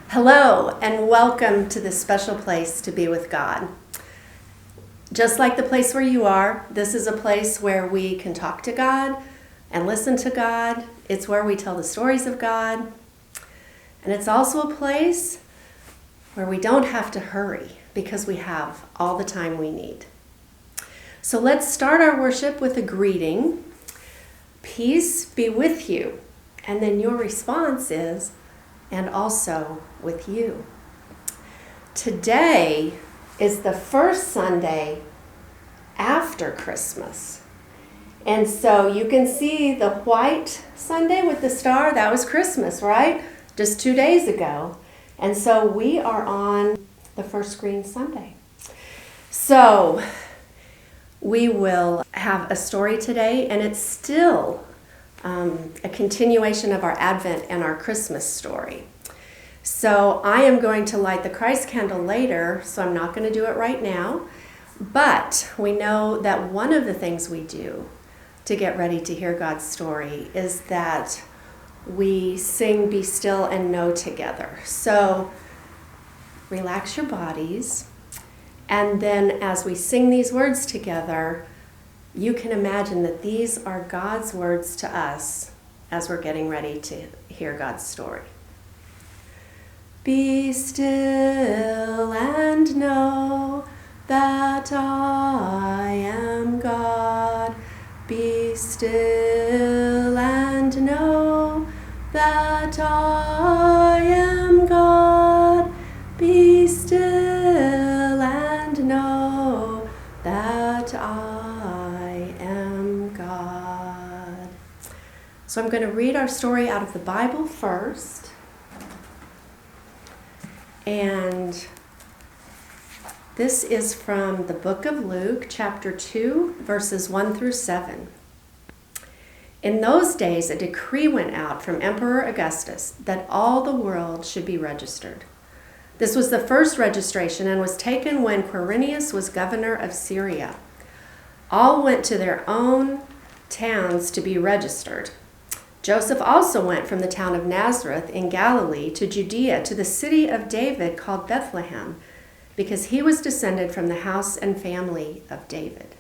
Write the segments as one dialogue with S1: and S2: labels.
S1: Hello, and welcome to this special place to be with God. Just like the place where you are, this is a place where we can talk to God and listen to God. It's where we tell the stories of God. And it's also a place where we don't have to hurry because we have all the time we need. So let's start our worship with a greeting. Peace be with you. And then your response is, and also with you. Today is the first Sunday after Christmas. And so you can see the white Sunday with the star, that was Christmas, right? Just 2 days ago. And so we are on the first green Sunday. So we will have a story today, and it's still a continuation of our Advent and our Christmas story. So I am going to light the Christ candle later, so I'm not going to do it right now. But we know that one of the things we do to get ready to hear God's story is that we sing Be Still and Know together. So relax your bodies, and then as we sing these words together, you can imagine that these are God's words to us as we're getting ready to hear God's story. Be still and know that I am God. Be still and know that I am God. Be still and know that I am God. So I'm going to read our story out of the Bible first. And this is from the book of Luke, chapter 2, verses 1 through 7. In those days, a decree went out from Emperor Augustus that all the world should be registered. This was the first registration and was taken when Quirinius was governor of Syria. All went to their own towns to be registered. Joseph also went from the town of Nazareth in Galilee to Judea to the city of David called Bethlehem, because he was descended from the house and family of David.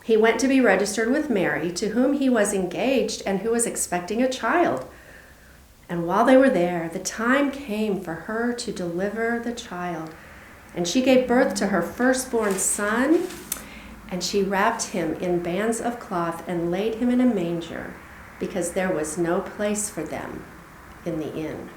S1: He went to be registered with Mary, to whom he was engaged and who was expecting a child. And while they were there, the time came for her to deliver the child. And she gave birth to her firstborn son, and she wrapped him in bands of cloth and laid him in a manger, because there was no place for them in the inn.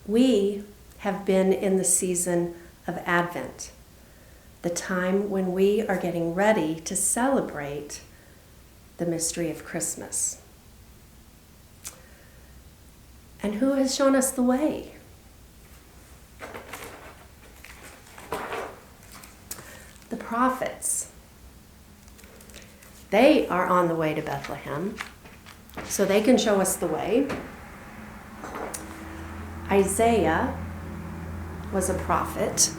S1: We have been in the season of Advent, the time when we are getting ready to celebrate the mystery of Christmas. And who has shown us the way? The prophets. They are on the way to Bethlehem, so they can show us the way. Isaiah was a prophet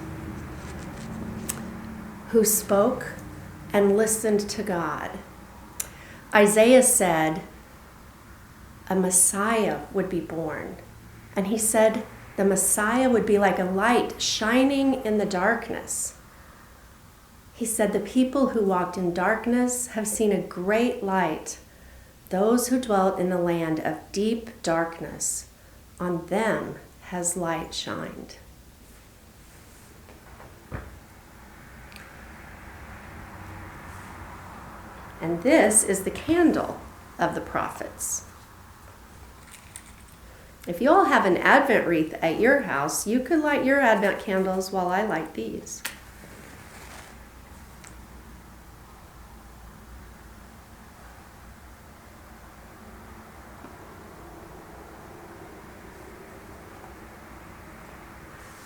S1: who spoke and listened to God. Isaiah said a Messiah would be born. And he said the Messiah would be like a light shining in the darkness. He said the people who walked in darkness have seen a great light. Those who dwelt in the land of deep darkness, on them has light shined. And this is the candle of the prophets. If you all have an Advent wreath at your house, you could light your Advent candles while I light these.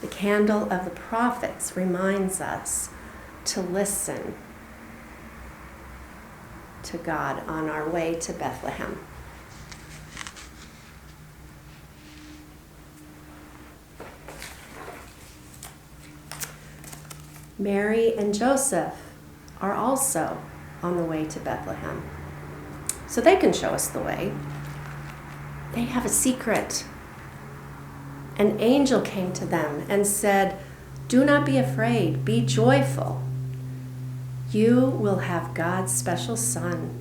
S1: The candle of the prophets reminds us to listen to God on our way to Bethlehem. Mary and Joseph are also on the way to Bethlehem, so they can show us the way. They have a secret. An angel came to them and said, "Do not be afraid, be joyful. You will have God's special son,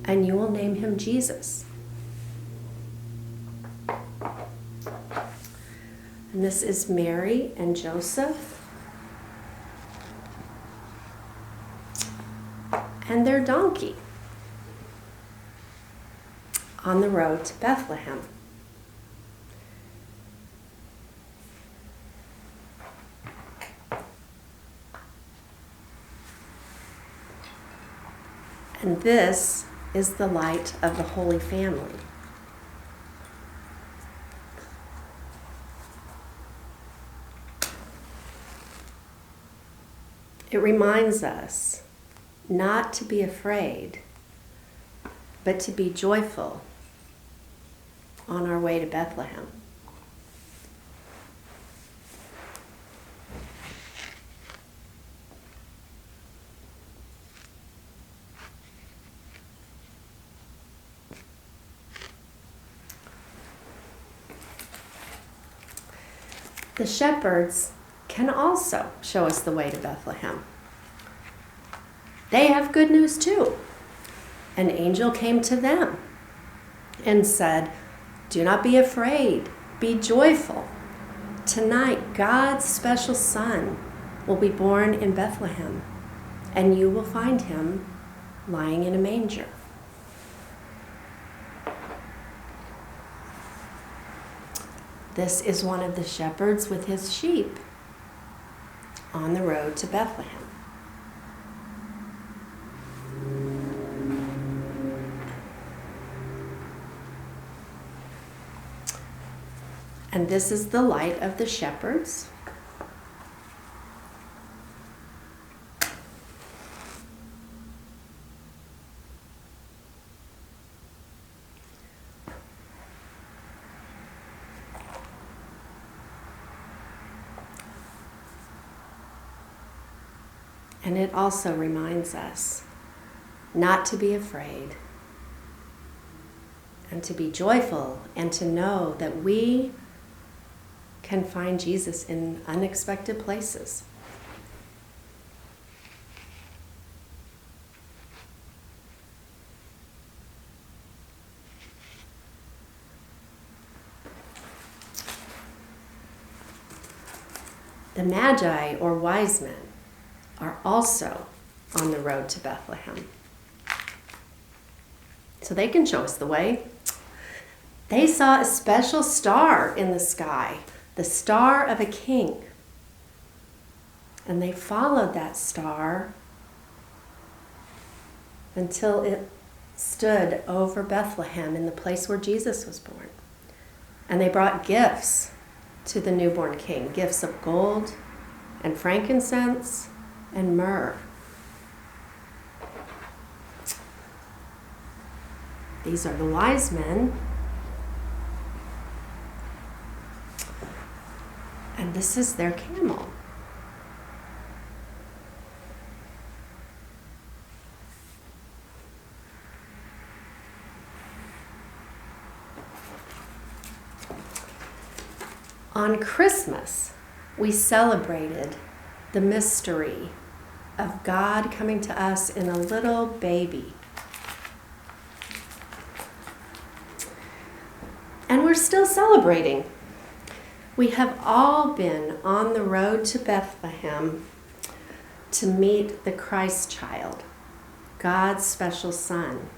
S1: and you will name him Jesus." And this is Mary and Joseph and their donkey on the road to Bethlehem. And this is the light of the Holy Family. It reminds us not to be afraid, but to be joyful on our way to Bethlehem. The shepherds can also show us the way to Bethlehem. They have good news too. An angel came to them and said, "Do not be afraid, be joyful. Tonight, God's special son will be born in Bethlehem, and you will find him lying in a manger." This is one of the shepherds with his sheep on the road to Bethlehem. And this is the light of the shepherds. And it also reminds us not to be afraid and to be joyful and to know that we can find Jesus in unexpected places. The Magi, or wise men, are also on the road to Bethlehem. So they can show us the way. They saw a special star in the sky, the star of a king. And they followed that star until it stood over Bethlehem in the place where Jesus was born. And they brought gifts to the newborn king, gifts of gold and frankincense and myrrh. These are the wise men. And this is their camel. On Christmas, we celebrated the mystery of God coming to us in a little baby. And we're we're still celebrating. We have all been on the road to Bethlehem to meet the Christ child, God's special Son.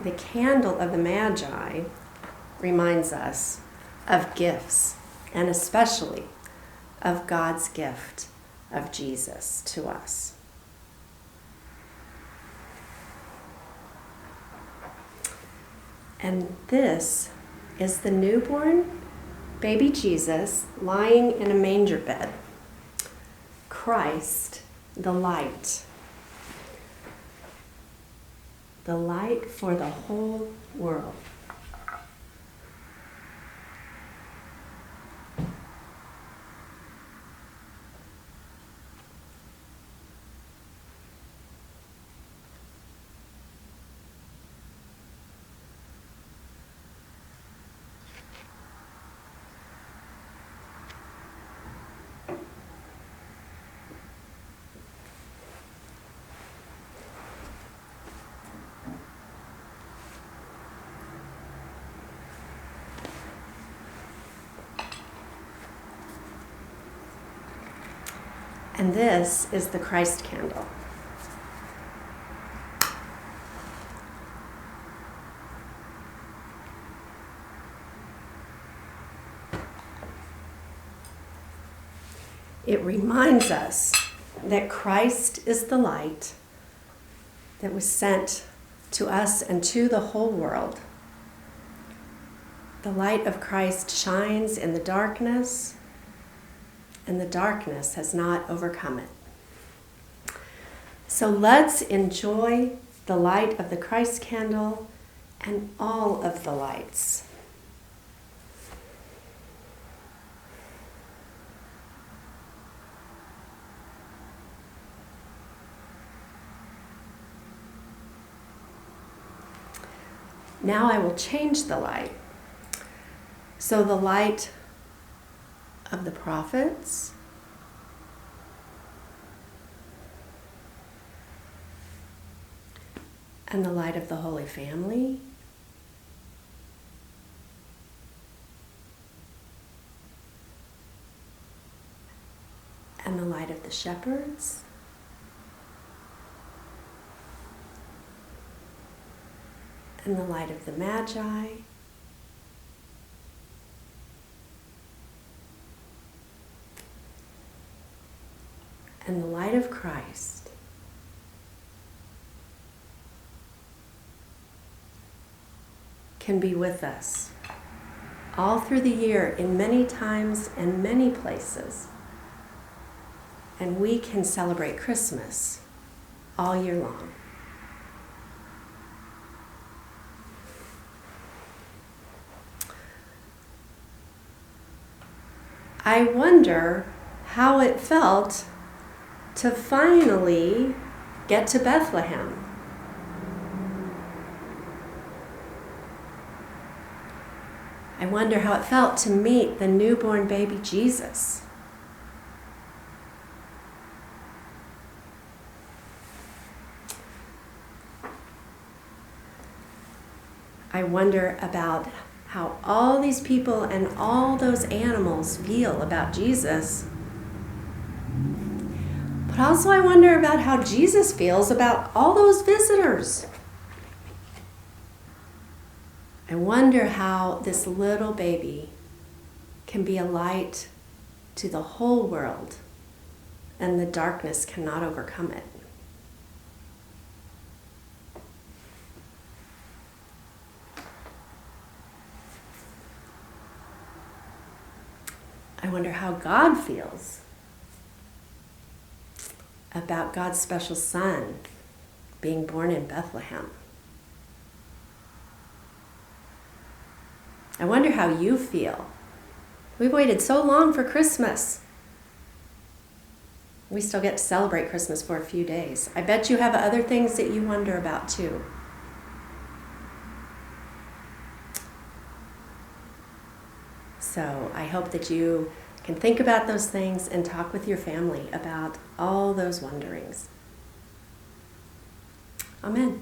S1: The candle of the Magi reminds us of gifts, and especially of God's gift of Jesus to us. And this is the newborn baby Jesus lying in a manger bed. Christ, the light for the whole world. And this is the Christ candle. It reminds us that Christ is the light that was sent to us and to the whole world. The light of Christ shines in the darkness, and the darkness has not overcome it. So let's enjoy the light of the Christ candle and all of the lights. Now I will change the light. So the light of the prophets, and the light of the Holy Family, and the light of the shepherds, and the light of the Magi, and the light of Christ. Can be with us all through the year in many times and many places. And we can celebrate Christmas all year long. I wonder how it felt to finally get to Bethlehem. I wonder how it felt to meet the newborn baby Jesus. I wonder about how all these people and all those animals feel about Jesus. But also I wonder about how Jesus feels about all those visitors. I wonder how this little baby can be a light to the whole world, and the darkness cannot overcome it. I wonder how God feels about God's special Son being born in Bethlehem. I wonder how you feel. We've waited so long for Christmas. We still get to celebrate Christmas for a few days. I bet you have other things that you wonder about too. So I hope that you can think about those things and talk with your family about all those wonderings. Amen.